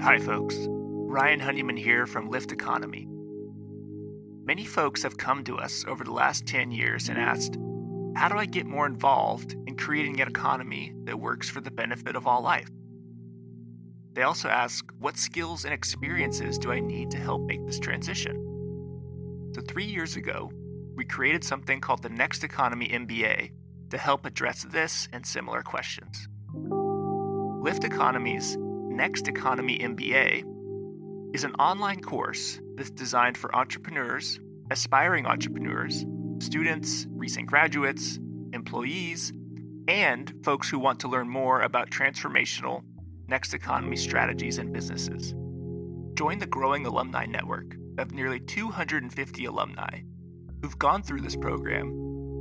Hi, folks. Ryan Honeyman here from Lift Economy. Many folks have come to us over the last 10 years and asked, how do I get more involved in creating an economy that works for the benefit of all life? They also ask, what skills and experiences do I need to help make this transition? So 3 years ago, we created something called the Next Economy MBA to help address this and similar questions. Lift Economy's Next Economy MBA is an online course that's designed for entrepreneurs, aspiring entrepreneurs, students, recent graduates, employees, and folks who want to learn more about transformational next economy strategies and businesses. Join the growing alumni network of nearly 250 alumni who've gone through this program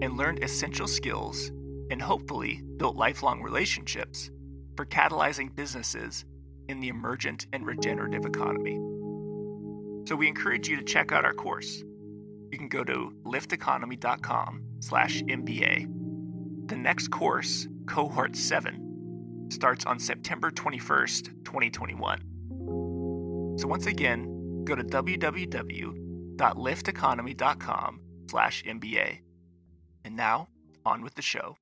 and learned essential skills and hopefully built lifelong relationships for catalyzing businesses in the emergent and regenerative economy. So we encourage you to check out our course. You can go to lifteconomy.com/MBA. The next course, Cohort 7, starts on September 21st, 2021. So once again, go to www.lifteconomy.com/MBA. And now, on with the show.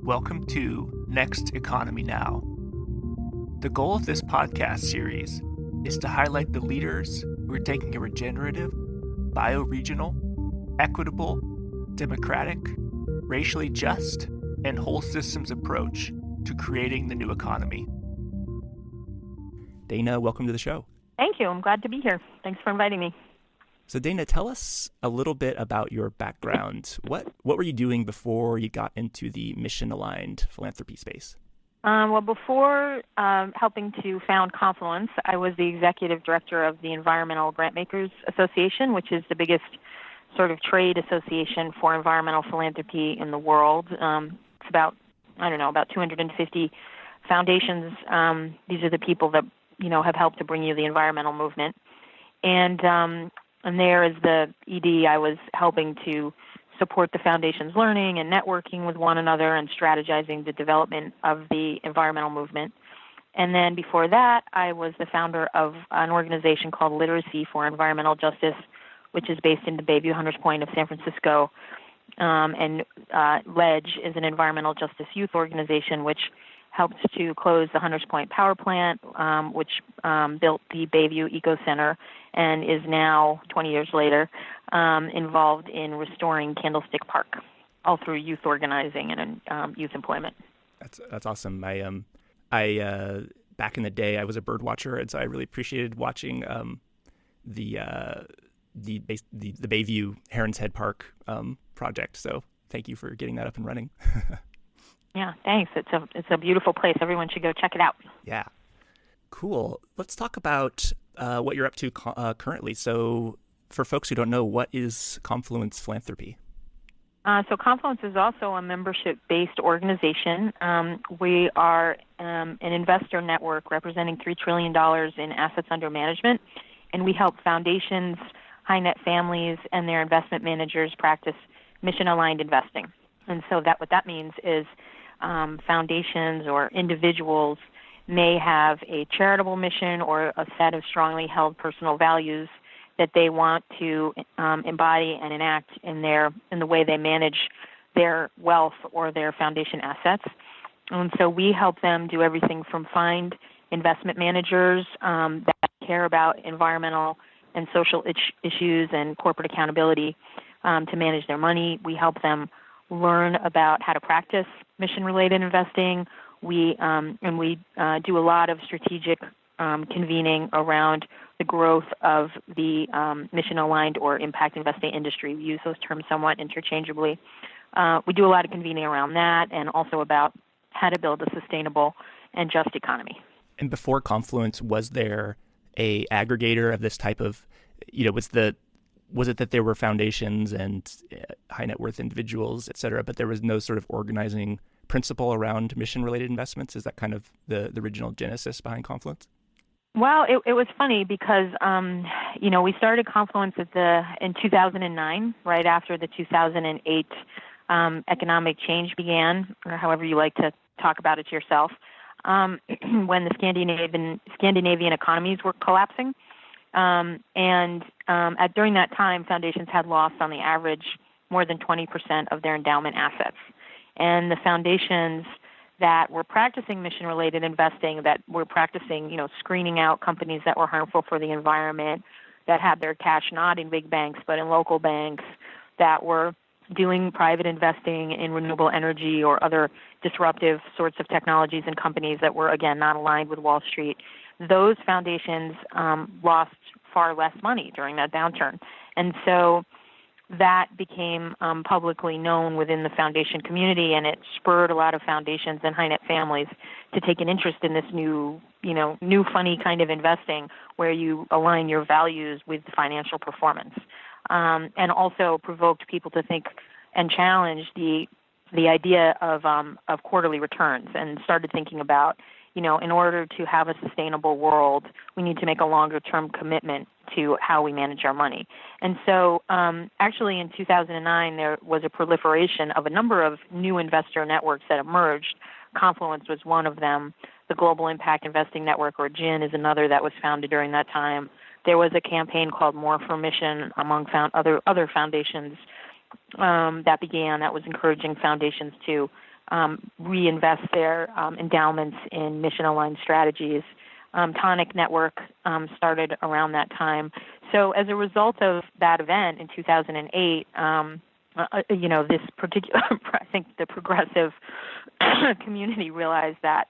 Welcome to Next Economy Now. The goal of this podcast series is to highlight the leaders who are taking a regenerative, bioregional, equitable, democratic, racially just, and whole systems approach to creating the new economy. Dana, welcome to the show. Thank you. I'm glad to be here. Thanks for inviting me. So Dana, tell us a little bit about your background. What were you doing before you got into the mission-aligned philanthropy space? Well, before helping to found Confluence, I was the executive director of the Environmental Grantmakers Association, which is the biggest sort of trade association for environmental philanthropy in the world. It's about 250 foundations. These are the people that, have helped to bring you the environmental movement. And there as the ED, I was helping to support the foundation's learning and networking with one another and strategizing the development of the environmental movement. And then before that, I was the founder of an organization called Literacy for Environmental Justice, which is based in the Bayview Hunters Point of San Francisco. And LEDGE is an environmental justice youth organization which helped to close the Hunters Point power plant, which built the Bayview Eco Center and is now, 20 years later, involved in restoring Candlestick Park, all through youth organizing and youth employment. That's awesome. I back in the day, I was a bird watcher, and so I really appreciated watching the Bayview Heron's Head Park project. So thank you for getting that up and running. Yeah, thanks. It's a beautiful place. Everyone should go check it out. Yeah. Cool. Let's talk about what you're up to currently. So for folks who don't know, what is Confluence Philanthropy? So Confluence is also a membership-based organization. We are an investor network representing $3 trillion in assets under management, and we help foundations, high-net families, and their investment managers practice mission-aligned investing. And so what that means is foundations or individuals may have a charitable mission or a set of strongly held personal values that they want to embody and enact in the way they manage their wealth or their foundation assets. And so we help them do everything from find investment managers that care about environmental and social issues and corporate accountability to manage their money. We help them learn about how to practice mission-related investing. We do a lot of strategic convening around the growth of the mission-aligned or impact investing industry. We use those terms somewhat interchangeably. We do a lot of convening around that and also about how to build a sustainable and just economy. And before Confluence, was there a aggregator of this type of, was it that there were foundations and high net worth individuals, et cetera, but there was no sort of organizing principle around mission-related investments? Is that kind of the original genesis behind Confluence? Well, it was funny because, we started Confluence in 2009, right after the 2008 economic change began, or however you like to talk about it to yourself, when the Scandinavian economies were collapsing. During that time, foundations had lost on the average more than 20% of their endowment assets. And the foundations that were practicing mission-related investing, that were practicing, screening out companies that were harmful for the environment, that had their cash not in big banks but in local banks, that were doing private investing in renewable energy or other disruptive sorts of technologies and companies that were, again, not aligned with Wall Street, those foundations lost far less money during that downturn. And so that became publicly known within the foundation community, and it spurred a lot of foundations and high net families to take an interest in this new funny kind of investing where you align your values with financial performance, and also provoked people to think and challenge the idea of quarterly returns, and started thinking about, in order to have a sustainable world, we need to make a longer-term commitment to how we manage our money. And so actually in 2009, there was a proliferation of a number of new investor networks that emerged. Confluence was one of them. The Global Impact Investing Network, or GIN, is another that was founded during that time. There was a campaign called More for Mission among other foundations that began, that was encouraging foundations to reinvest their endowments in mission-aligned strategies. Tonic Network started around that time. So as a result of that event in 2008, this particular, I think the progressive community realized that,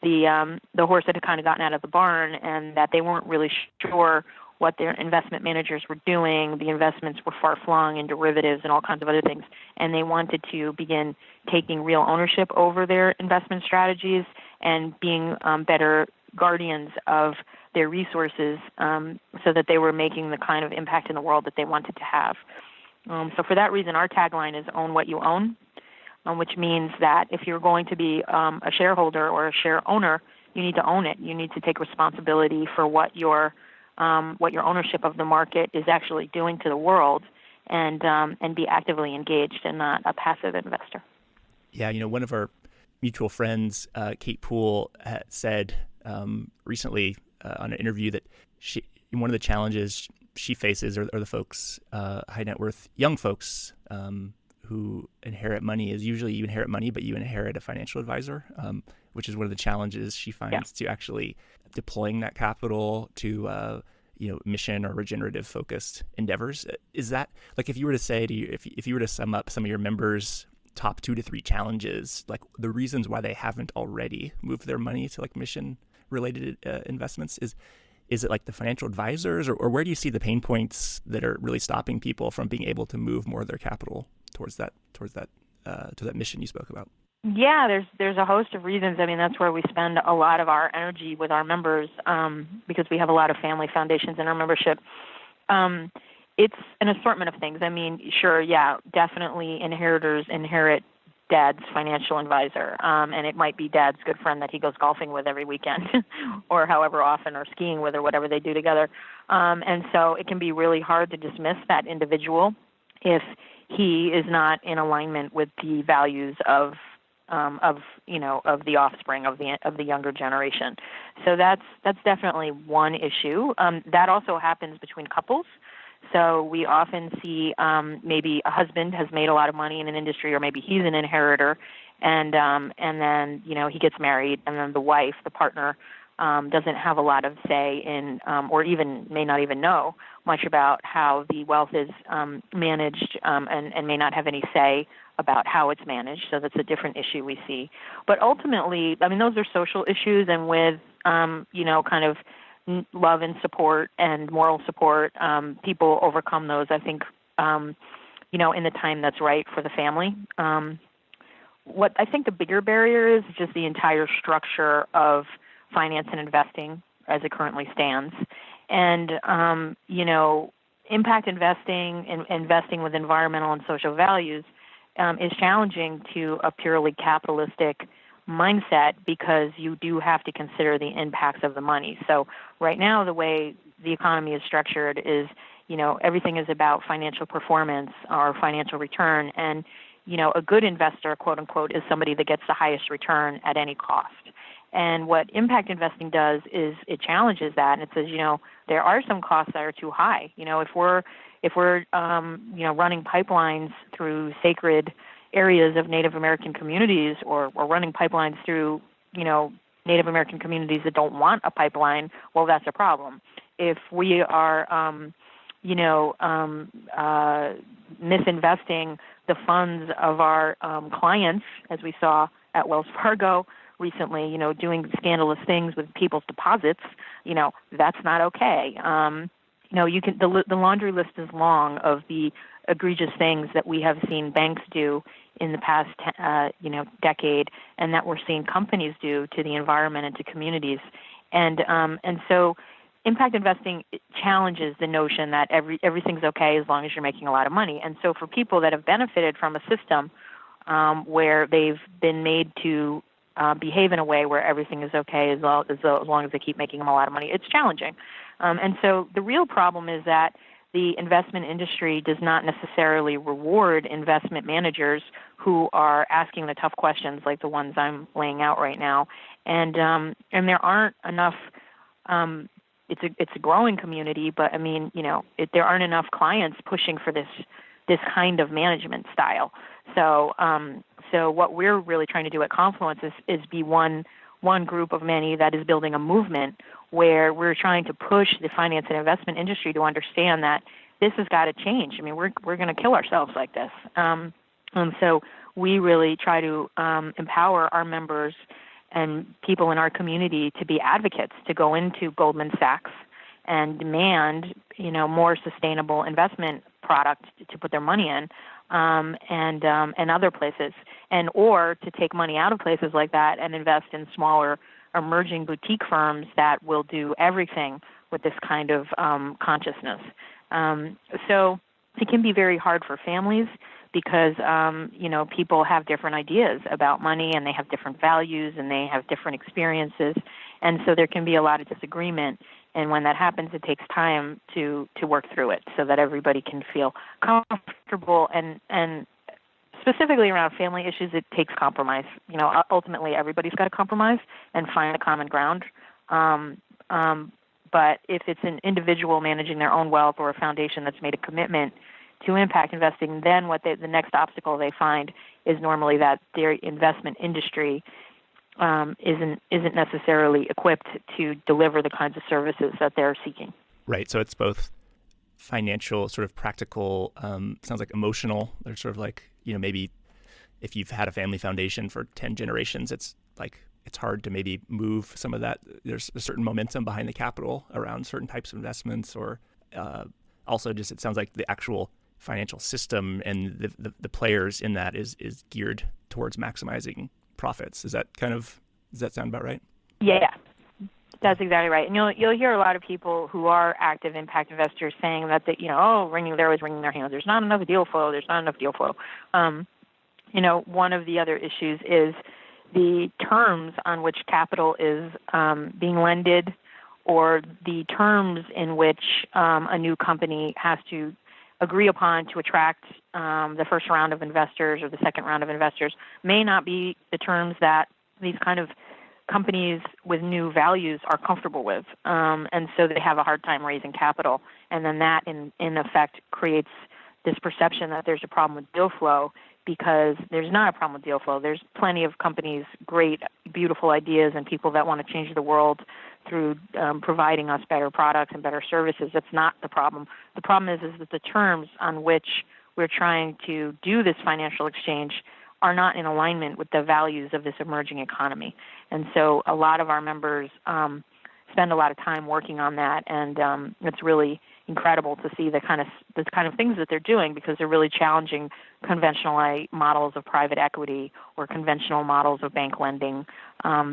the horse had kind of gotten out of the barn, and that they weren't really sure what their investment managers were doing. The investments were far-flung in derivatives and all kinds of other things, and they wanted to begin taking real ownership over their investment strategies and being better guardians of their resources, so that they were making the kind of impact in the world that they wanted to have. So for that reason, our tagline is "Own what you own," which means that if you're going to be a shareholder or a share owner, you need to own it. You need to take responsibility for what your ownership of the market is actually doing to the world, and be actively engaged and not a passive investor. Yeah, one of our mutual friends, Kate Poole, said recently on an interview that one of the challenges she faces are the folks, high net worth young folks who inherit money, is usually you inherit money, but you inherit a financial advisor, which is one of the challenges she finds to actually deploying that capital to mission or regenerative focused endeavors. Is that, like, if you were to say to you, if you were to sum up some of your members' top 2 to 3 challenges, like the reasons why they haven't already moved their money to like mission related investments, is it like the financial advisors, or where do you see the pain points that are really stopping people from being able to move more of their capital towards that mission you spoke about? Yeah, there's a host of reasons. I mean, that's where we spend a lot of our energy with our members, because we have a lot of family foundations in our membership. It's an assortment of things. I mean, sure, yeah, definitely inheritors inherit dad's financial advisor, and it might be dad's good friend that he goes golfing with every weekend or however often, or skiing with, or whatever they do together. And so it can be really hard to dismiss that individual if he is not in alignment with the values of the offspring of the younger generation. So that's definitely one issue. That also happens between couples. So we often see maybe a husband has made a lot of money in an industry, or maybe he's an inheritor, and then he gets married, and then the wife, the partner, doesn't have a lot of say in, or even may not even know much about how the wealth is managed, and may not have any say about how it's managed. So that's a different issue we see. But ultimately, I mean, those are social issues, and with kind of love and support and moral support, people overcome those, I think, in the time that's right for the family. What I think the bigger barrier is just the entire structure of finance and investing as it currently stands. And, impact investing and investing with environmental and social values is challenging to a purely capitalistic mindset, because you do have to consider the impacts of the money. So right now, the way the economy is structured is, everything is about financial performance or financial return. And, a good investor, quote unquote, is somebody that gets the highest return at any cost. And what impact investing does is it challenges that, and it says, there are some costs that are too high. If we're running pipelines through sacred areas of Native American communities, or running pipelines through, Native American communities that don't want a pipeline, well, that's a problem. If we are, misinvesting the funds of our clients, as we saw at Wells Fargo recently, doing scandalous things with people's deposits, that's not okay. The laundry list is long of the egregious things that we have seen banks do in the past, decade, and that we're seeing companies do to the environment and to communities. And so impact investing challenges the notion that everything's okay as long as you're making a lot of money. And so for people that have benefited from a system where they've been made to behave in a way where everything is okay as long as they keep making them a lot of money, it's challenging. And so the real problem is that the investment industry does not necessarily reward investment managers who are asking the tough questions like the ones I'm laying out right now. And there aren't enough. It's a growing community, but there aren't enough clients pushing for this kind of management style. So what we're really trying to do at Confluence is be one group of many that is building a movement where we're trying to push the finance and investment industry to understand that this has got to change. We're going to kill ourselves like this. And so we really try to empower our members and people in our community to be advocates, to go into Goldman Sachs and demand, more sustainable investment products to put their money in, and other places, or to take money out of places like that and invest in smaller emerging boutique firms that will do everything with this kind of consciousness. So it can be very hard for families because, people have different ideas about money, and they have different values, and they have different experiences. And so there can be a lot of disagreement. And when that happens, it takes time to work through it so that everybody can feel comfortable. And specifically around family issues, it takes compromise. Ultimately, everybody's got to compromise and find a common ground. But if it's an individual managing their own wealth or a foundation that's made a commitment to impact investing, then the next obstacle they find is normally that their investment industry isn't necessarily equipped to deliver the kinds of services that they're seeking. Right. So it's both financial, sort of practical, sounds like emotional. They're sort of like, maybe if you've had a family foundation for 10 generations, it's hard to maybe move some of that. There's a certain momentum behind the capital around certain types of investments, or also just it sounds like the actual financial system and the players in that is geared towards maximizing profits. Does that sound about right? Yeah, that's exactly right. And you'll hear a lot of people who are active impact investors saying that they're always wringing their hands. There's not enough deal flow. One of the other issues is the terms on which capital is being lended, or the terms in which a new company has to agree upon to attract the first round of investors or the second round of investors may not be the terms that these kind of companies with new values are comfortable with. And so they have a hard time raising capital. And then that, in effect, creates this perception that there's a problem with deal flow, because there's not a problem with deal flow. There's plenty of companies, great, beautiful ideas, and people that want to change the world through providing us better products and better services. That's not the problem. The problem is that the terms on which we're trying to do this financial exchange are not in alignment with the values of this emerging economy. And so a lot of our members spend a lot of time working on that, and it's really incredible to see the kind of things that they're doing, because they're really challenging conventional models of private equity or conventional models of bank lending.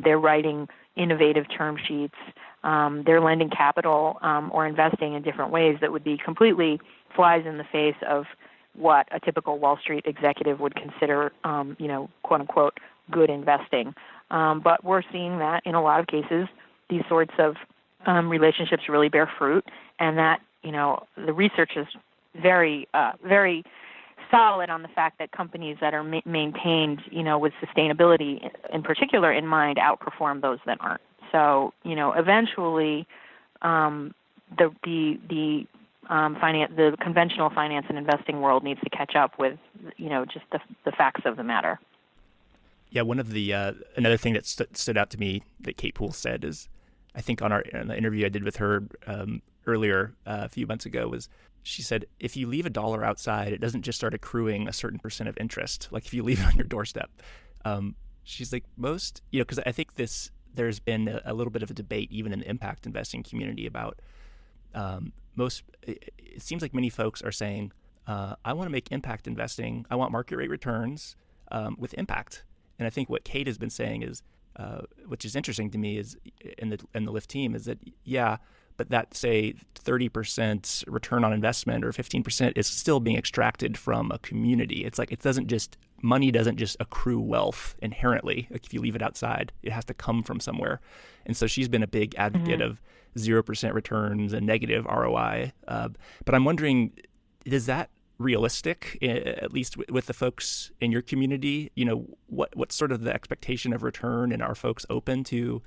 They're writing innovative term sheets. They're lending capital or investing in different ways that would be completely flies in the face of what a typical Wall Street executive would consider, quote unquote, good investing. But we're seeing that in a lot of cases, these sorts of relationships really bear fruit, and that, the research is very, very solid on the fact that companies that are maintained, with sustainability in particular in mind outperform those that aren't. So, eventually, the conventional finance and investing world needs to catch up with, just the facts of the matter. Yeah, one of the another thing that stood out to me that Kate Poole said is, I think on the interview I did with her earlier a few months ago, was she said, if you leave $1 outside, it doesn't just start accruing a certain percent of interest. Like if you leave it on your doorstep, she's like, most, because I think there's been a little bit of a debate even in the impact investing community about it seems like many folks are saying, I want to make impact investing, I want market rate returns with impact. And I think what Kate has been saying is, which is interesting to me, is in the Lyft team, is that, yeah, but that, say, 30% return on investment or 15% is still being extracted from a community. It's like money doesn't just accrue wealth inherently. Like if you leave it outside, it has to come from somewhere. And so she's been a big advocate of 0% returns and negative ROI. But I'm wondering, is that realistic, at least with the folks in your community? What's sort of the expectation of return, and are folks open to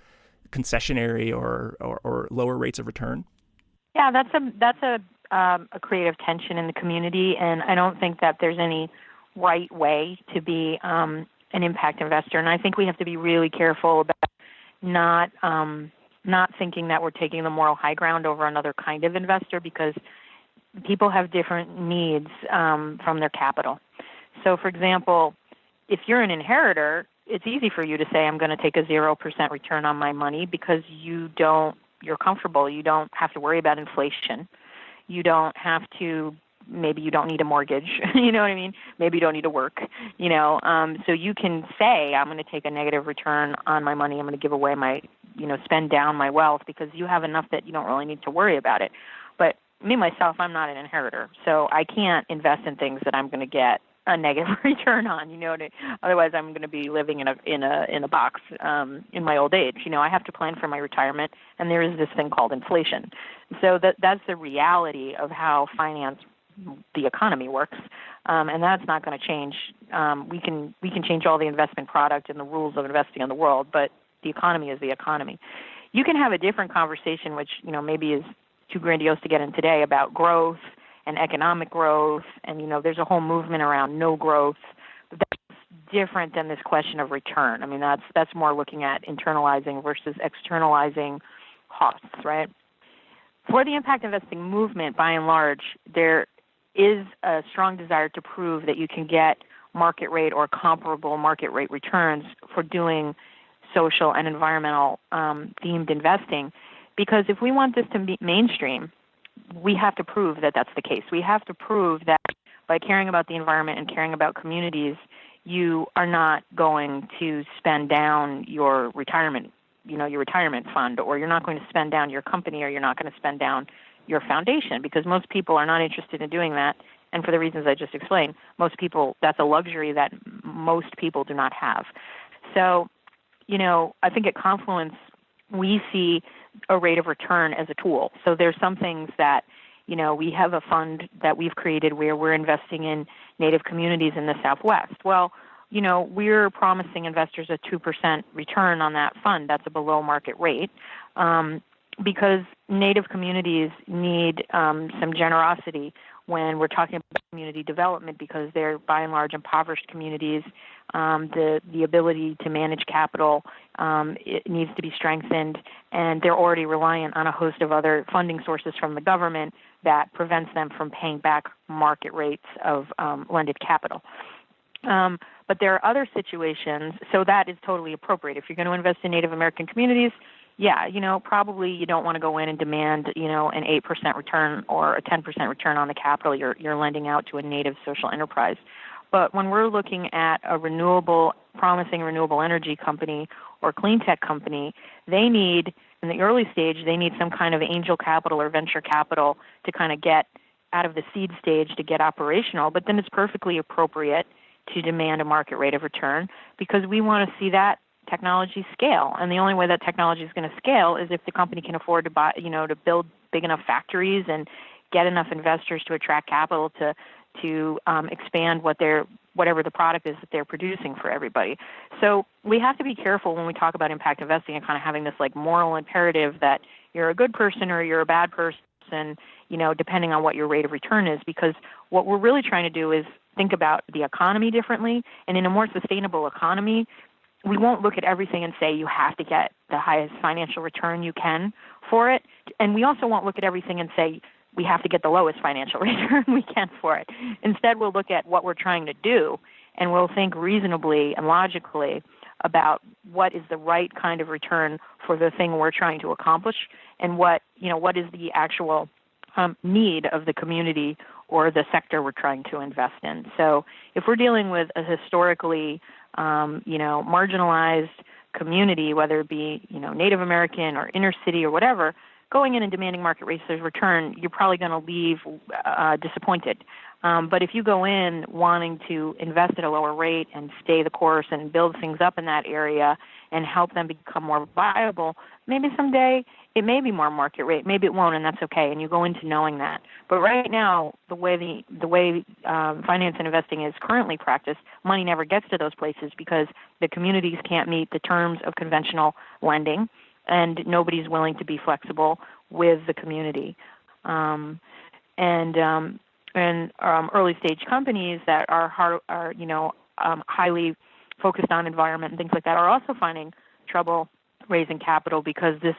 concessionary or lower rates of return? Yeah, that's a creative tension in the community, and I don't think that there's any right way to be an impact investor. And I think we have to be really careful about not thinking that we're taking the moral high ground over another kind of investor, because people have different needs from their capital. So, for example, if you're an inheritor, it's easy for you to say, I'm going to take a 0% return on my money, because you're comfortable. You don't have to worry about inflation. You don't have to, maybe you don't need a mortgage. You know what I mean? Maybe you don't need to work, so you can say, I'm going to take a negative return on my money. I'm going to give away my, spend down my wealth, because you have enough that you don't really need to worry about it. But me, myself, I'm not an inheritor, so I can't invest in things that I'm going to get a negative return on. Otherwise I'm going to be living in a box in my old age. I have to plan for my retirement, and there is this thing called inflation. So that's the reality of how finance, the economy works, and that's not going to change. We can change all the investment product and the rules of investing in the world, but the economy is the economy. You can have a different conversation, which maybe is too grandiose to get in today, about growth and economic growth, and there's a whole movement around no growth. But that's different than this question of return. I mean, that's more looking at internalizing versus externalizing costs, right? For the impact investing movement, by and large, there is a strong desire to prove that you can get market rate or comparable market rate returns for doing social and environmental themed investing. Because if we want this to be mainstream, we have to prove that that's the case. We have to prove that by caring about the environment and caring about communities, you are not going to spend down your retirement, your retirement fund, or you're not going to spend down your company, or you're not going to spend down your foundation, because most people are not interested in doing that. And for the reasons I just explained, most people, that's a luxury that most people do not have. So, I think at Confluence, we see a rate of return as a tool. So there's some things that, we have a fund that we've created where we're investing in Native communities in the Southwest. Well, we're promising investors a 2% return on that fund. That's a below market rate, because Native communities need some generosity when we're talking about community development, because they're by and large impoverished communities. The ability to manage capital it needs to be strengthened, and they're already reliant on a host of other funding sources from the government that prevents them from paying back market rates of lended capital. But there are other situations, so that is totally appropriate. If you're going to invest in Native American communities, yeah, probably you don't want to go in and demand, an 8% return or a 10% return on the capital you're lending out to a Native social enterprise. But when we're looking at a promising renewable energy company or clean tech company, they need, in the early stage, they need some kind of angel capital or venture capital to kind of get out of the seed stage to get operational. But then it's perfectly appropriate to demand a market rate of return, because we want to see that technology scale. And the only way that technology is going to scale is if the company can afford to buy, to build big enough factories and get enough investors to attract capital to expand whatever the product is that they're producing for everybody. So we have to be careful when we talk about impact investing and kind of having this like moral imperative that you're a good person or you're a bad person, depending on what your rate of return is, because what we're really trying to do is think about the economy differently. And in a more sustainable economy, we won't look at everything and say you have to get the highest financial return you can for it. And we also won't look at everything and say we have to get the lowest financial return we can for it. Instead, we'll look at what we're trying to do, and we'll think reasonably and logically about what is the right kind of return for the thing we're trying to accomplish, and what is the actual need of the community or the sector we're trying to invest in. So if we're dealing with a historically marginalized community, whether it be Native American or inner city or whatever, going in and demanding market rates of return, you're probably going to leave disappointed. But if you go in wanting to invest at a lower rate and stay the course and build things up in that area and help them become more viable, maybe someday it may be more market rate, maybe it won't, and that's okay. And you go into knowing that. But right now, the way finance and investing is currently practiced, money never gets to those places because the communities can't meet the terms of conventional lending, and nobody's willing to be flexible with the community. And early stage companies that are highly focused on environment and things like that are also finding trouble raising capital because this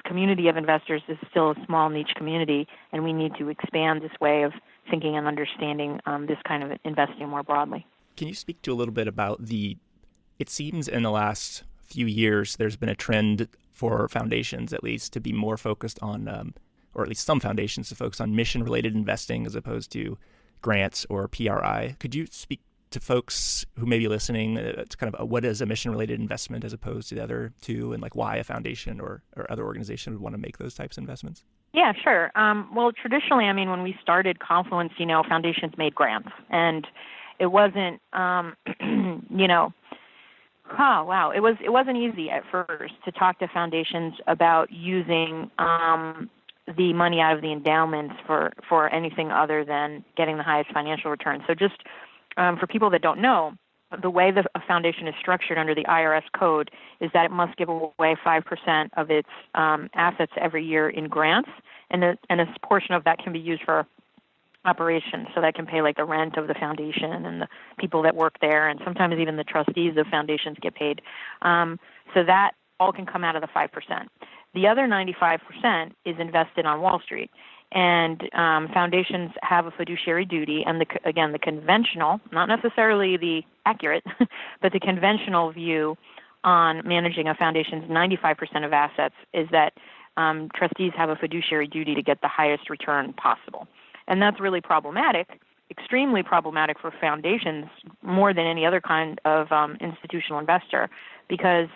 community of investors is still a small niche community, and we need to expand this way of thinking and understanding this kind of investing more broadly. Can you speak to a little bit about it seems in the last few years there's been a trend for foundations, at least, to be more focused on, or at least some foundations to focus on mission-related investing as opposed to grants or PRI. Could you speak to folks who may be listening to kind of what is a mission-related investment as opposed to the other two, and like why a foundation or other organization would want to make those types of investments? Yeah, sure. Well, traditionally, when we started Confluence, foundations made grants, and it wasn't, it wasn't easy at first to talk to foundations about using the money out of the endowments for anything other than getting the highest financial return. So just for people that don't know, the way a foundation is structured under the IRS code is that it must give away 5% of its assets every year in grants, and a portion of that can be used for operations. So that can pay like the rent of the foundation and the people that work there, and sometimes even the trustees of foundations get paid. So that all can come out of the 5%. The other 95% is invested on Wall Street. And foundations have a fiduciary duty, and the conventional, not necessarily the accurate, but the conventional view on managing a foundation's 95% of assets is that trustees have a fiduciary duty to get the highest return possible. And that's really problematic, extremely problematic for foundations more than any other kind of institutional investor, because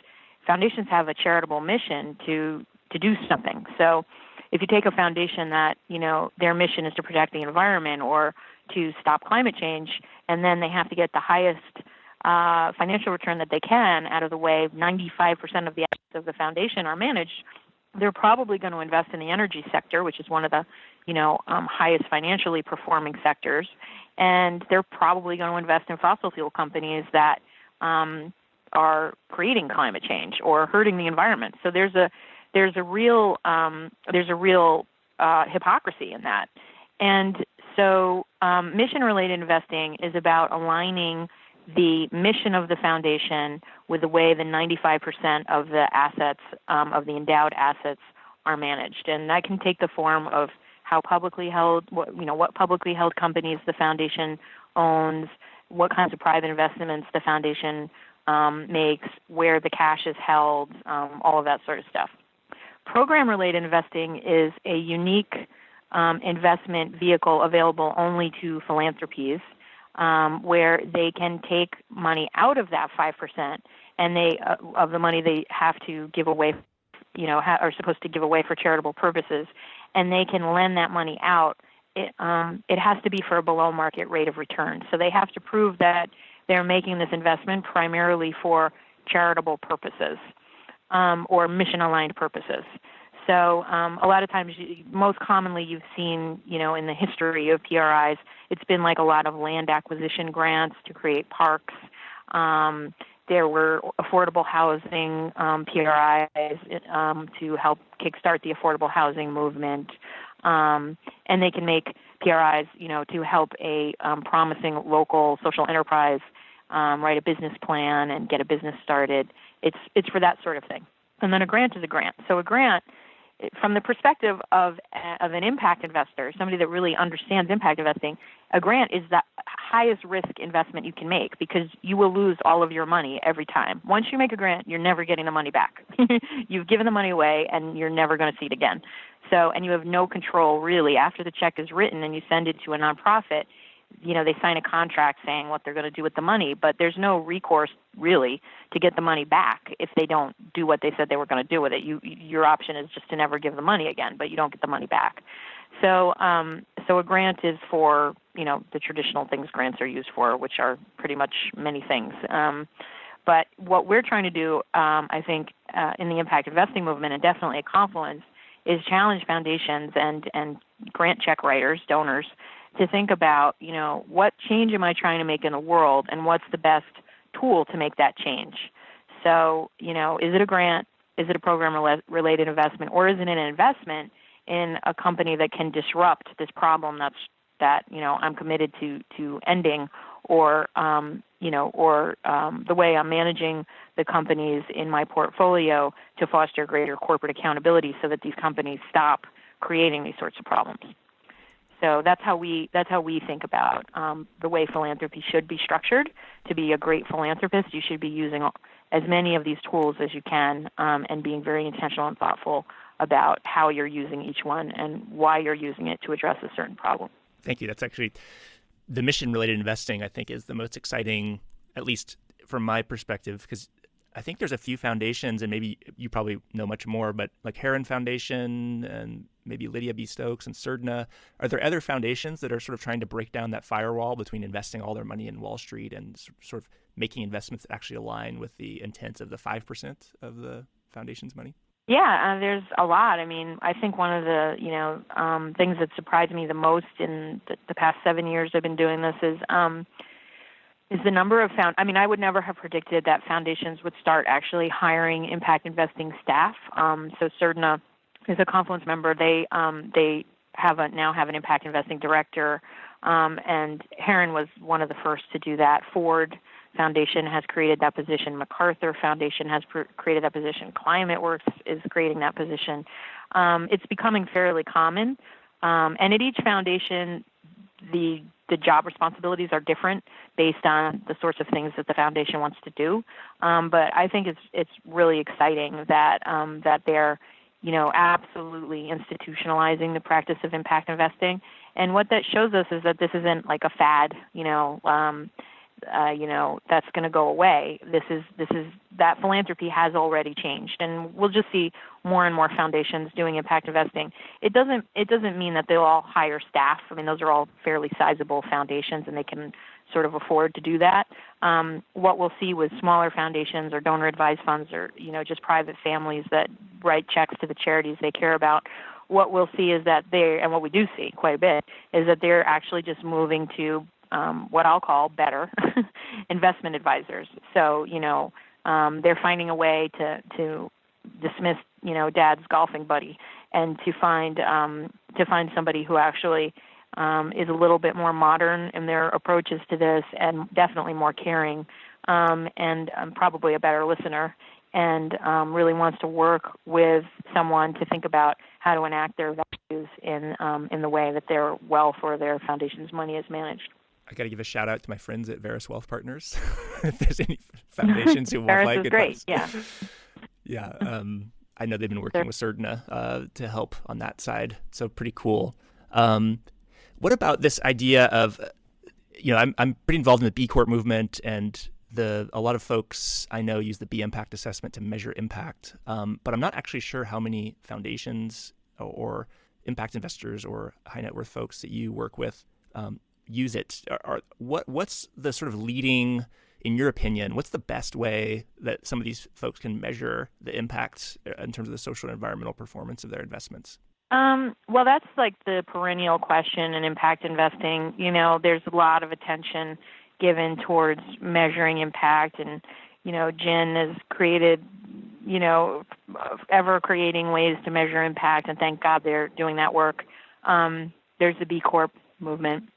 foundations have a charitable mission to do something. So if you take a foundation that, their mission is to protect the environment or to stop climate change, and then they have to get the highest financial return that they can out of the way 95% of the assets of the foundation are managed, they're probably going to invest in the energy sector, which is one of the, highest financially performing sectors, and they're probably going to invest in fossil fuel companies that are creating climate change or hurting the environment. So there's a real hypocrisy in that. And so mission-related investing is about aligning the mission of the foundation with the way the 95% of the assets, of the endowed assets, are managed. And that can take the form of how publicly held, what publicly held companies the foundation owns, what kinds of private investments the foundation makes, where the cash is held, all of that sort of stuff. Program-related investing is a unique investment vehicle available only to philanthropies, where they can take money out of that 5%, and of the money they have to give away, are supposed to give away for charitable purposes, and they can lend that money out it has to be for a below market rate of return. So they have to prove that they're making this investment primarily for charitable purposes or mission-aligned purposes. So a lot of times, most commonly you've seen, in the history of PRIs, it's been like a lot of land acquisition grants to create parks. There were affordable housing PRIs to help kickstart the affordable housing movement. And they can make PRIs, to help a promising local social enterprise write a business plan and get a business started. It's for that sort of thing. And then a grant is a grant. So a grant, from the perspective of an impact investor, somebody that really understands impact investing, a grant is the highest risk investment you can make because you will lose all of your money every time. Once you make a grant, you're never getting the money back. You've given the money away and you're never going to see it again. So, and you have no control really after the check is written and you send it to a nonprofit. They sign a contract saying what they're going to do with the money, but there's no recourse really to get the money back if they don't do what they said they were going to do with it. Your option is just to never give the money again, but you don't get the money back. So a grant is for, the traditional things grants are used for, which are pretty much many things. But what we're trying to do, I think, in the impact investing movement and definitely at Confluence is challenge foundations and grant check writers, donors, to think about, what change am I trying to make in the world and what's the best tool to make that change? So, is it a grant? Is it a program-related investment? Or is it an investment in a company that can disrupt this problem that I'm committed to ending, or the way I'm managing the companies in my portfolio to foster greater corporate accountability so that these companies stop creating these sorts of problems. So that's how we think about the way philanthropy should be structured. To be a great philanthropist, you should be using as many of these tools as you can and being very intentional and thoughtful about how you're using each one and why you're using it to address a certain problem. Thank you. That's actually the mission-related investing, I think, is the most exciting, at least from my perspective, because I think there's a few foundations, and maybe you probably know much more, but like Heron Foundation and maybe Lydia B. Stokes and Surdna. Are there other foundations that are sort of trying to break down that firewall between investing all their money in Wall Street and sort of making investments that actually align with the intents of the 5% of the foundation's money? Yeah, there's a lot. I mean, I think one of the things that surprised me the most in the past 7 years I've been doing this is the number of I would never have predicted that foundations would start actually hiring impact investing staff. So Surdna is a Confluence member. They now have an impact investing director, and Heron was one of the first to do that. Ford Foundation has created that position. MacArthur Foundation has created that position. ClimateWorks is creating that position. It's becoming fairly common, and at each foundation, the job responsibilities are different based on the sorts of things that the foundation wants to do. But I think it's really exciting that they're absolutely institutionalizing the practice of impact investing. And what that shows us is that this isn't like a fad, that's going to go away. This is that philanthropy has already changed, and we'll just see more and more foundations doing impact investing. It doesn't mean that they'll all hire staff. I mean, those are all fairly sizable foundations, and they can sort of afford to do that. What we'll see with smaller foundations or donor advised funds or just private families that write checks to the charities they care about, what we'll see is that and what we do see quite a bit, is that they're actually just moving to what I'll call better investment advisors. So, they're finding a way to dismiss, dad's golfing buddy and to find somebody who actually is a little bit more modern in their approaches to this and definitely more caring and probably a better listener and really wants to work with someone to think about how to enact their values in the way that their wealth or their foundation's money is managed. I got to give a shout out to my friends at Veris Wealth Partners. If there's any foundations who want like advice. Great, yeah. Yeah, I know they've been working with Surdna to help on that side. So pretty cool. What about this idea of, I'm pretty involved in the B Corp movement, and a lot of folks I know use the B Impact assessment to measure impact. But I'm not actually sure how many foundations or impact investors or high net worth folks that you work with use it? What's the sort of leading, in your opinion, what's the best way that some of these folks can measure the impact in terms of the social and environmental performance of their investments? Well, that's like the perennial question in impact investing. There's a lot of attention given towards measuring impact, and, Jen has created, ever creating ways to measure impact, and thank God they're doing that work. There's the B Corp movement.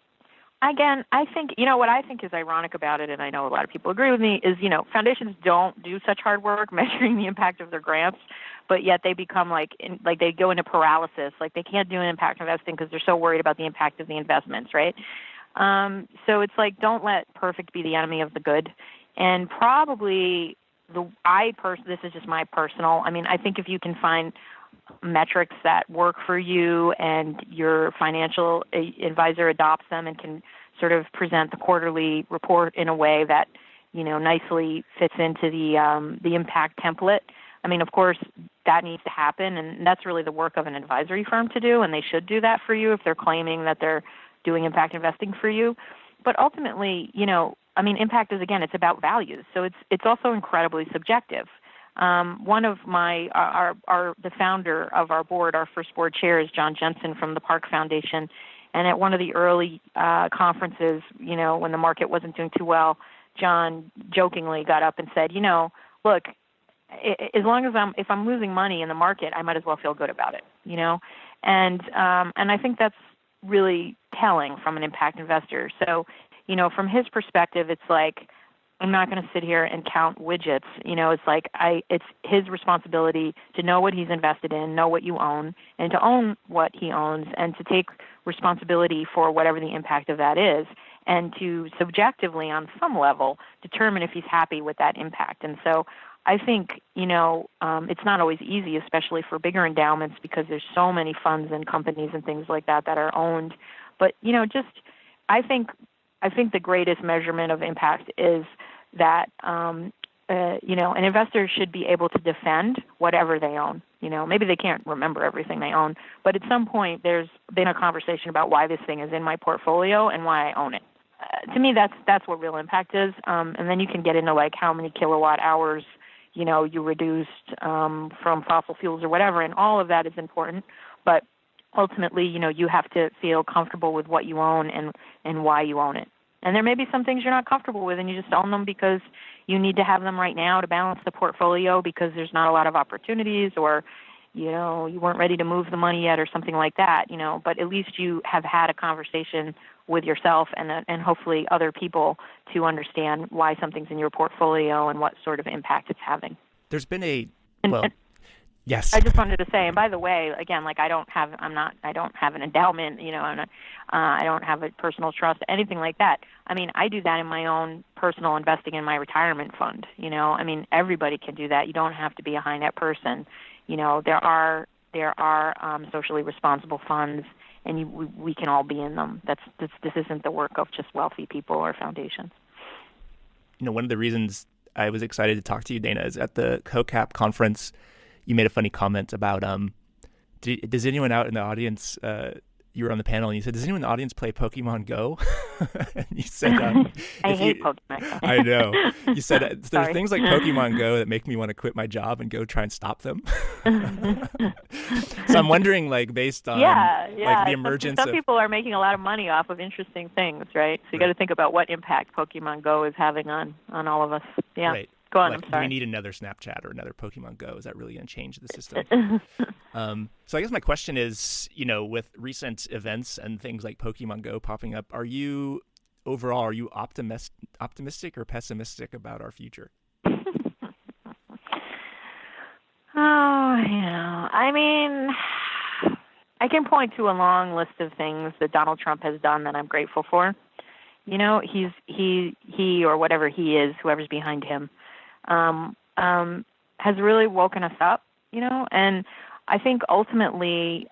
Again, I think, what I think is ironic about it, and I know a lot of people agree with me, is, foundations don't do such hard work measuring the impact of their grants, but yet they become like they go into paralysis. Like they can't do impact investing because they're so worried about the impact of the investments, right? So it's like, don't let perfect be the enemy of the good. And probably this is just my personal, I think if you can find metrics that work for you and your financial advisor adopts them and can sort of present the quarterly report in a way that, nicely fits into the impact template. Of course, that needs to happen, and that's really the work of an advisory firm to do, and they should do that for you if they're claiming that they're doing impact investing for you. But ultimately, impact is, again, it's about values, so it's also incredibly subjective. One of the founder of our board, our first board chair, is John Jensen from the Park Foundation. And at one of the early conferences, when the market wasn't doing too well, John jokingly got up and said, look, as long as if I'm losing money in the market, I might as well feel good about it, And I think that's really telling from an impact investor. So, from his perspective, it's like, I'm not going to sit here and count widgets. It's like it's his responsibility to know what he's invested in, know what you own, and to own what he owns, and to take responsibility for whatever the impact of that is, and to subjectively, on some level, determine if he's happy with that impact. And so I think, it's not always easy, especially for bigger endowments, because there's so many funds and companies and things like that are owned. But, I think the greatest measurement of impact is that, an investor should be able to defend whatever they own. Maybe they can't remember everything they own, but at some point there's been a conversation about why this thing is in my portfolio and why I own it. To me, that's what real impact is. And then you can get into like how many kilowatt hours, you reduced from fossil fuels or whatever, and all of that is important. But ultimately, you have to feel comfortable with what you own and why you own it. And there may be some things you're not comfortable with, and you just own them because you need to have them right now to balance the portfolio because there's not a lot of opportunities, or, you weren't ready to move the money yet or something like that, But at least you have had a conversation with yourself and hopefully other people to understand why something's in your portfolio and what sort of impact it's having. There's been yes. I just wanted to say, and by the way, again, like I don't have an endowment, I don't have a personal trust, anything like that. I do that in my own personal investing in my retirement fund. Everybody can do that. You don't have to be a high net person. There are socially responsible funds, and we can all be in them. This isn't the work of just wealthy people or foundations. One of the reasons I was excited to talk to you, Dana, is at the CoCap conference. You made a funny comment about, does anyone out in the audience, you were on the panel and you said, does anyone in the audience play Pokemon Go? And you said, I hate Pokemon Go. I know. You said, there's things like Pokemon Go that make me want to quit my job and go try and stop them. So I'm wondering, based on the emergence some people are making a lot of money off of interesting things, right? So you got to think about what impact Pokemon Go is having on all of us. Yeah. Right. Go on, I'm sorry. Do we need another Snapchat or another Pokemon Go? Is that really going to change the system? So I guess my question is, with recent events and things like Pokemon Go popping up, are you optimistic or pessimistic about our future? I can point to a long list of things that Donald Trump has done that I'm grateful for. He or whatever he is, whoever's behind him, has really woken us up, and I think ultimately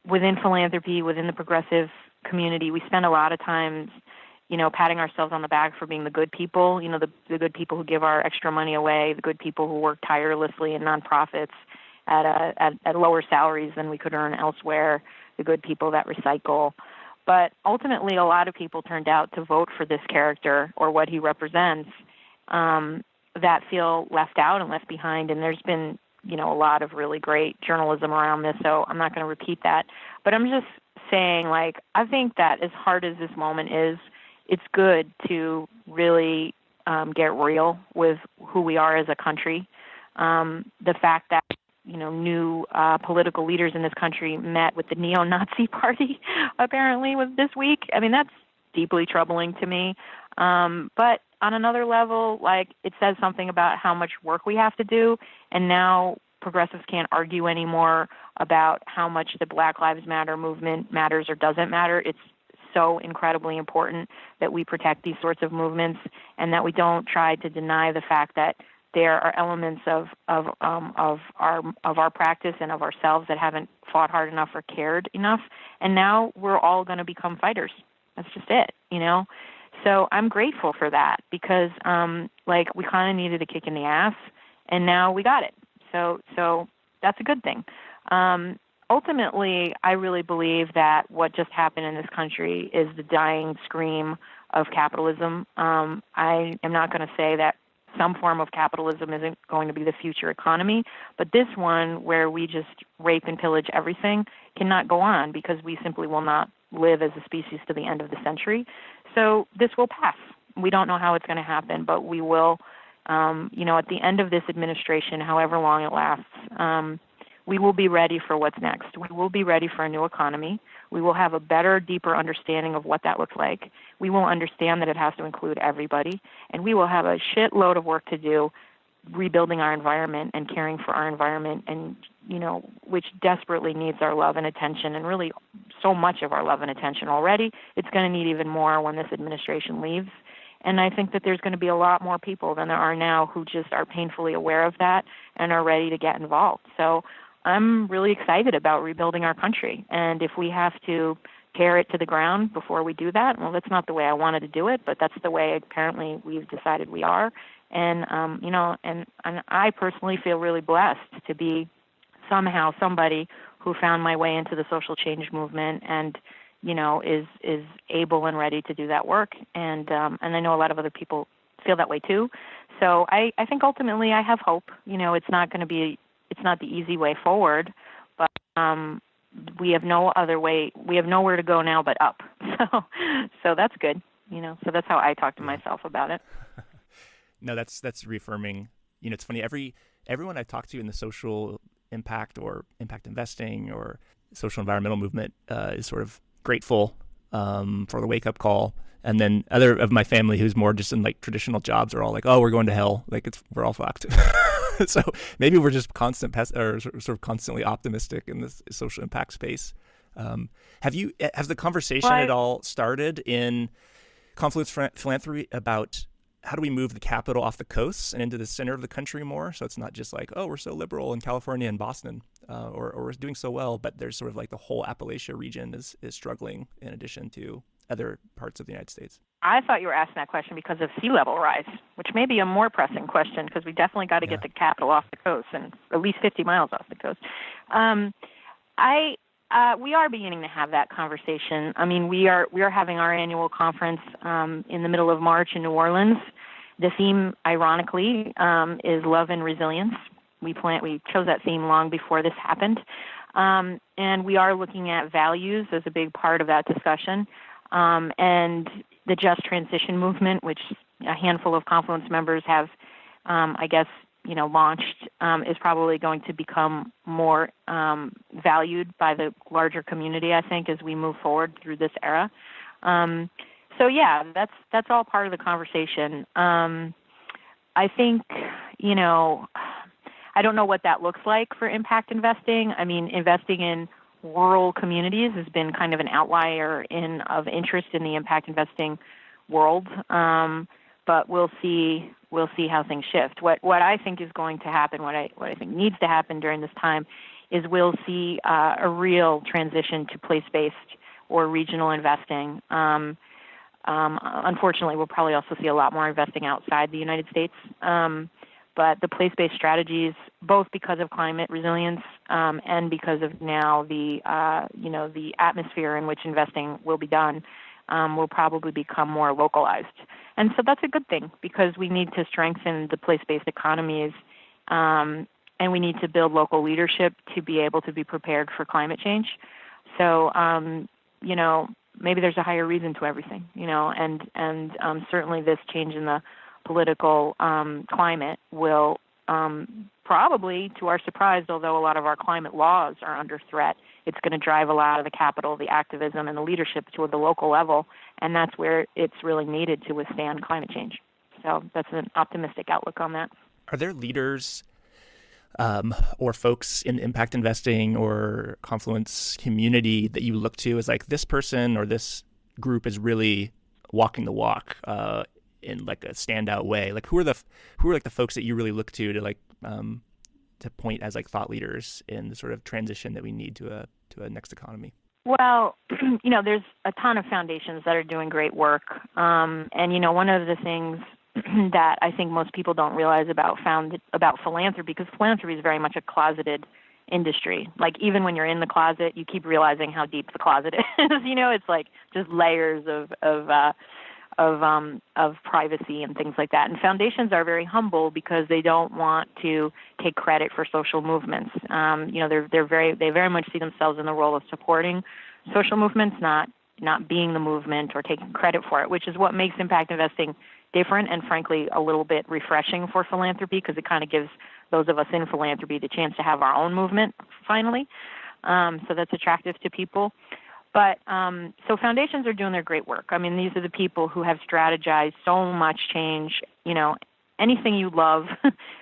within philanthropy, within the progressive community, we spend a lot of times, patting ourselves on the back for being the good people, the good people who give our extra money away, the good people who work tirelessly in nonprofits. at lower salaries than we could earn elsewhere, the good people that recycle. But ultimately, a lot of people turned out to vote for this character or what he represents that feel left out and left behind. And there's been, a lot of really great journalism around this, so I'm not going to repeat that. But I'm just saying, I think that as hard as this moment is, it's good to really get real with who we are as a country. The fact that new political leaders in this country met with the neo-Nazi party apparently was this week. I mean, that's deeply troubling to me. But on another level, it says something about how much work we have to do, and now progressives can't argue anymore about how much the Black Lives Matter movement matters or doesn't matter. It's so incredibly important that we protect these sorts of movements and that we don't try to deny the fact that there are elements of our practice and of ourselves that haven't fought hard enough or cared enough, and now we're all going to become fighters. That's just it, So I'm grateful for that because, we kind of needed a kick in the ass, and now we got it. So that's a good thing. Ultimately, I really believe that what just happened in this country is the dying scream of capitalism. I am not going to say that some form of capitalism isn't going to be the future economy, but this one where we just rape and pillage everything cannot go on because we simply will not live as a species to the end of the century. So this will pass. We don't know how it's going to happen, but we will, at the end of this administration, however long it lasts, we will be ready for what's next. We will be ready for a new economy. We will have a better, deeper understanding of what that looks like. We will understand that it has to include everybody, and we will have a shitload of work to do rebuilding our environment and caring for our environment, and which desperately needs our love and attention, and really so much of our love and attention already. It's going to need even more when this administration leaves. And I think that there's going to be a lot more people than there are now who just are painfully aware of that and are ready to get involved. So I'm really excited about rebuilding our country. And if we have to tear it to the ground before we do that, well, that's not the way I wanted to do it, but that's the way apparently we've decided we are. And, and I personally feel really blessed to be somehow somebody who found my way into the social change movement and, is able and ready to do that work. And I know a lot of other people feel that way too. So I think ultimately I have hope. It's not the easy way forward, but we have no other way. We have nowhere to go now but up. So that's good. So that's how I talk to myself about it. No, that's reaffirming. It's funny. Everyone I talk to in the social impact or impact investing or social environmental movement is sort of grateful for the wake up call. And then other of my family who's more just in traditional jobs are all like, oh, we're going to hell. We're all fucked. So maybe we're just sort of constantly optimistic in this social impact space. Has the conversation at all started in Confluence Philanthropy about how do we move the capital off the coasts and into the center of the country more? So it's not just we're so liberal in California and Boston, or we're doing so well, but there's sort of the whole Appalachia region is struggling in addition to other parts of the United States. I thought you were asking that question because of sea level rise, which may be a more pressing question because we definitely got to get the capital off the coast and at least 50 miles off the coast. We are beginning to have that conversation. I mean, we are having our annual conference in the middle of March in New Orleans. The theme, ironically, is love and resilience. We chose that theme long before this happened, and we are looking at values as a big part of that discussion. And the Just Transition movement, which a handful of Confluence members have, launched, is probably going to become more valued by the larger community, I think, as we move forward through this era. So yeah, that's all part of the conversation. I think, I don't know what that looks like for impact investing. I mean, investing in rural communities has been kind of an outlier of interest in the impact investing world. But we'll see how things shift. What I think is going to happen, what I think needs to happen during this time, is we'll see a real transition to place-based or regional investing. Unfortunately, we'll probably also see a lot more investing outside the United States. But the place-based strategies, both because of climate resilience and because of now the the atmosphere in which investing will be done, will probably become more localized. And so that's a good thing because we need to strengthen the place-based economies, and we need to build local leadership to be able to be prepared for climate change. So, maybe there's a higher reason to everything, and certainly this change in the political climate will probably, to our surprise, although a lot of our climate laws are under threat, it's going to drive a lot of the capital, the activism, and the leadership to the local level, and that's where it's really needed to withstand climate change. So that's an optimistic outlook on that. Are there leaders or folks in impact investing or Confluence community that you look to as like this person or this group is really walking the walk in like a standout way? Like who are like the folks that you really look to like to point as like thought leaders in the sort of transition that we need to a next economy? Well, there's a ton of foundations that are doing great work, and one of the things that I think most people don't realize about philanthropy, because philanthropy is very much a closeted industry. Like even when you're in the closet, you keep realizing how deep the closet is. It's like just layers of privacy and things like that. And foundations are very humble because they don't want to take credit for social movements. They very much see themselves in the role of supporting social movements, not being the movement or taking credit for it, which is what makes impact investing different and frankly a little bit refreshing for philanthropy because it kind of gives those of us in philanthropy the chance to have our own movement finally. So that's attractive to people. But so foundations are doing their great work. I mean, these are the people who have strategized so much change. Anything you love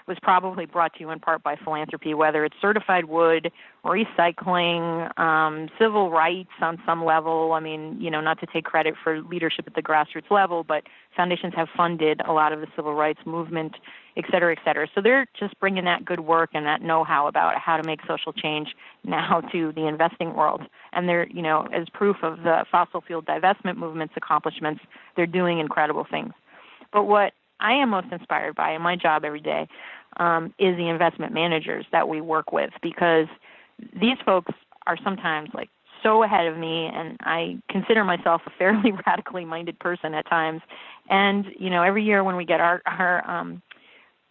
was probably brought to you in part by philanthropy, whether it's certified wood, recycling, civil rights on some level. I mean, not to take credit for leadership at the grassroots level, but foundations have funded a lot of the civil rights movement, et cetera, et cetera. So they're just bringing that good work and that know-how about how to make social change now to the investing world. And they're, as proof of the fossil fuel divestment movement's accomplishments, they're doing incredible things. But what I am most inspired by in my job every day is the investment managers that we work with, because these folks are sometimes like so ahead of me, and I consider myself a fairly radically minded person at times. And, every year when we get our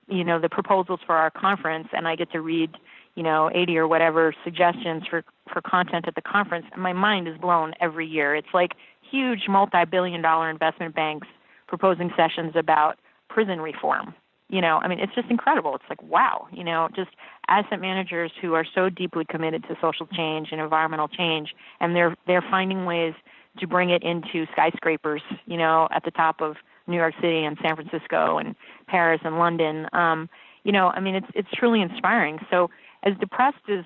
the proposals for our conference and I get to read, 80 or whatever suggestions for content at the conference, my mind is blown every year. It's like huge multi-billion-dollar investment banks proposing sessions about prison reform. It's just incredible. It's like, wow, just asset managers who are so deeply committed to social change and environmental change, and they're finding ways to bring it into skyscrapers, at the top of New York City and San Francisco and Paris and London. It's truly inspiring. So as depressed as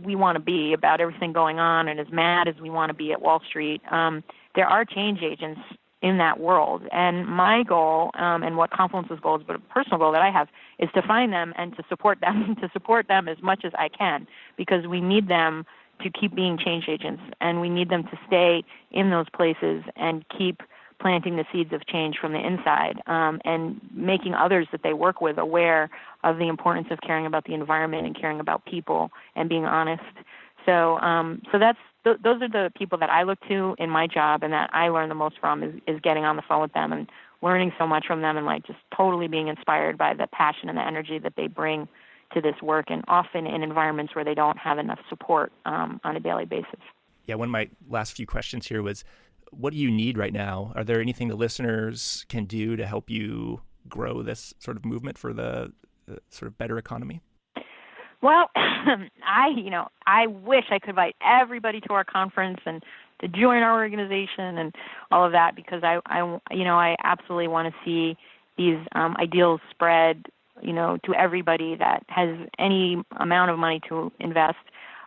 we want to be about everything going on and as mad as we want to be at Wall Street, there are change agents in that world. And my goal, and what Confluence's goal is, but a personal goal that I have, is to find them and to support them as much as I can, because we need them to keep being change agents, and we need them to stay in those places and keep planting the seeds of change from the inside, and making others that they work with aware of the importance of caring about the environment and caring about people and being honest. So those are the people that I look to in my job and that I learn the most from is getting on the phone with them and learning so much from them and like just totally being inspired by the passion and the energy that they bring to this work, and often in environments where they don't have enough support on a daily basis. Yeah, one of my last few questions here was, what do you need right now? Are there anything the listeners can do to help you grow this sort of movement for the sort of better economy? Well, I wish I could invite everybody to our conference and to join our organization and all of that, because I absolutely want to see these ideals spread, to everybody that has any amount of money to invest.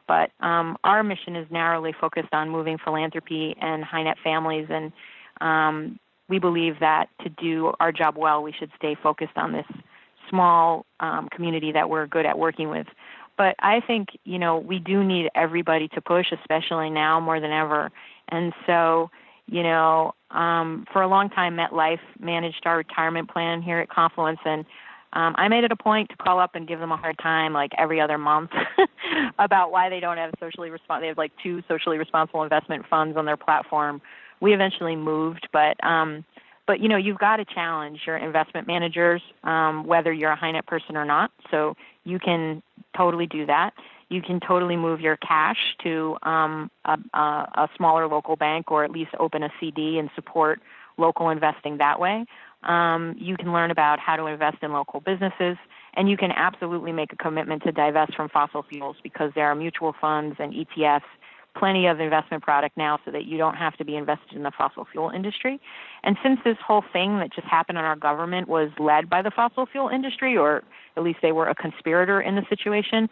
But our mission is narrowly focused on moving philanthropy and high net families, and we believe that to do our job well, we should stay focused on this small community that we're good at working with. But I think, we do need everybody to push, especially now more than ever. And so, for a long time, MetLife managed our retirement plan here at Confluence, and I made it a point to call up and give them a hard time like every other month about why they don't have they have like 2 socially responsible investment funds on their platform. We eventually moved, but you've got to challenge your investment managers, whether you're a high net person or not. So you can totally do that. You can totally move your cash to a smaller local bank, or at least open a CD and support local investing that way. You can learn about how to invest in local businesses, and you can absolutely make a commitment to divest from fossil fuels, because there are mutual funds and ETFs, plenty of investment product now, so that you don't have to be invested in the fossil fuel industry. And since this whole thing that just happened in our government was led by the fossil fuel industry, or at least they were a conspirator in the situation,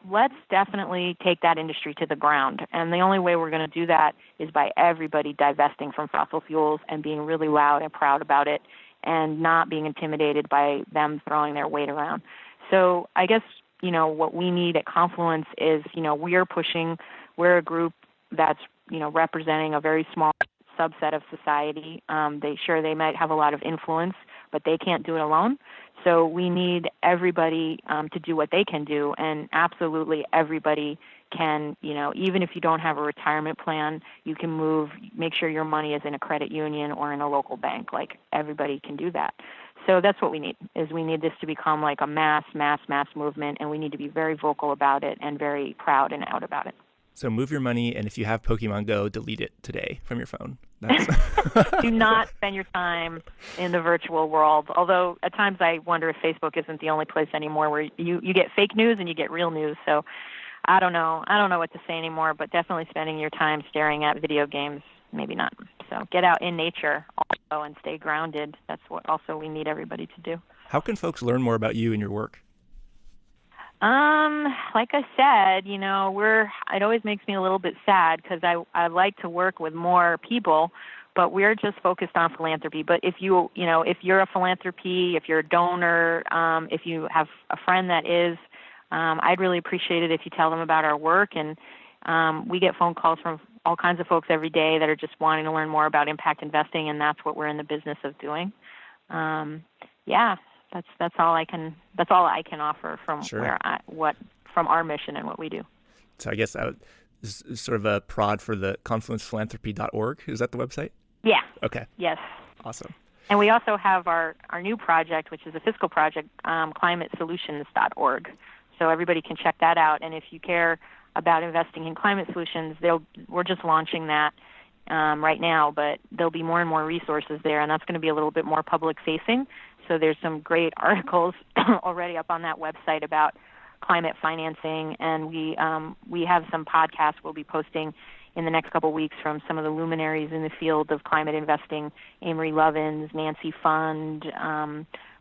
let's definitely take that industry to the ground. And the only way we're going to do that is by everybody divesting from fossil fuels and being really loud and proud about it, and not being intimidated by them throwing their weight around. So I guess, what we need at Confluence is, we're a group that's, representing a very small subset of society. They might have a lot of influence, but they can't do it alone. So we need everybody to do what they can do, and absolutely everybody can, even if you don't have a retirement plan, you can make sure your money is in a credit union or in a local bank. Like, everybody can do that. So that's what we need, is we need this to become like a mass movement, and we need to be very vocal about it and very proud and out about it. So move your money, and if you have Pokemon Go, delete it today from your phone. Do not spend your time in the virtual world. Although at times I wonder if Facebook isn't the only place anymore where you get fake news and you get real news. So I don't know what to say anymore, but definitely spending your time staring at video games, maybe not. So get out in nature also and stay grounded. That's what also we need everybody to do. How can folks learn more about you and your work? Like I said, it always makes me a little bit sad, because I like to work with more people, but we're just focused on philanthropy. But if if you're a philanthropy, if you're a donor, if you have a friend that is, I'd really appreciate it if you tell them about our work. And we get phone calls from all kinds of folks every day that are just wanting to learn more about impact investing, and that's what we're in the business of doing. That's all I can offer from Sure. from our mission and what we do. So I guess this is sort of a prod for the confluencephilanthropy.org. Is that the website? Yeah. Okay. Yes. Awesome. And we also have our new project, which is a fiscal project, climatesolutions.org. So everybody can check that out. And if you care about investing in climate solutions, we're just launching that right now, but there'll be more and more resources there, and that's going to be a little bit more public-facing. So there's some great articles already up on that website about climate financing, and we have some podcasts we'll be posting in the next couple of weeks from some of the luminaries in the field of climate investing, Amory Lovins, Nancy Fund,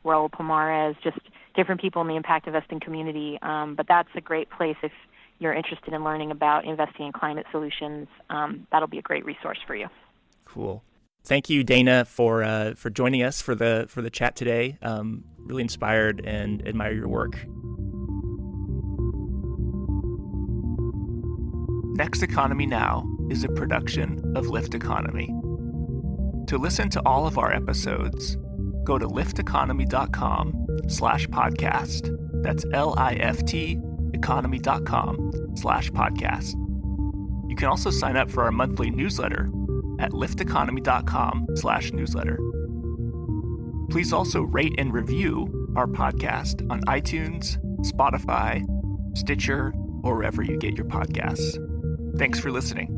Raul Pomares, just different people in the impact investing community. But that's a great place if you're interested in learning about investing in climate solutions. That'll be a great resource for you. Cool. Thank you, Dana, for joining us for the chat today. Really inspired and admire your work. Next Economy Now is a production of Lift Economy. To listen to all of our episodes, go to lifteconomy.com/podcast. That's LIFT economy.com/podcast. You can also sign up for our monthly newsletter at lifteconomy.com/newsletter. Please also rate and review our podcast on iTunes, Spotify, Stitcher, or wherever you get your podcasts. Thanks for listening.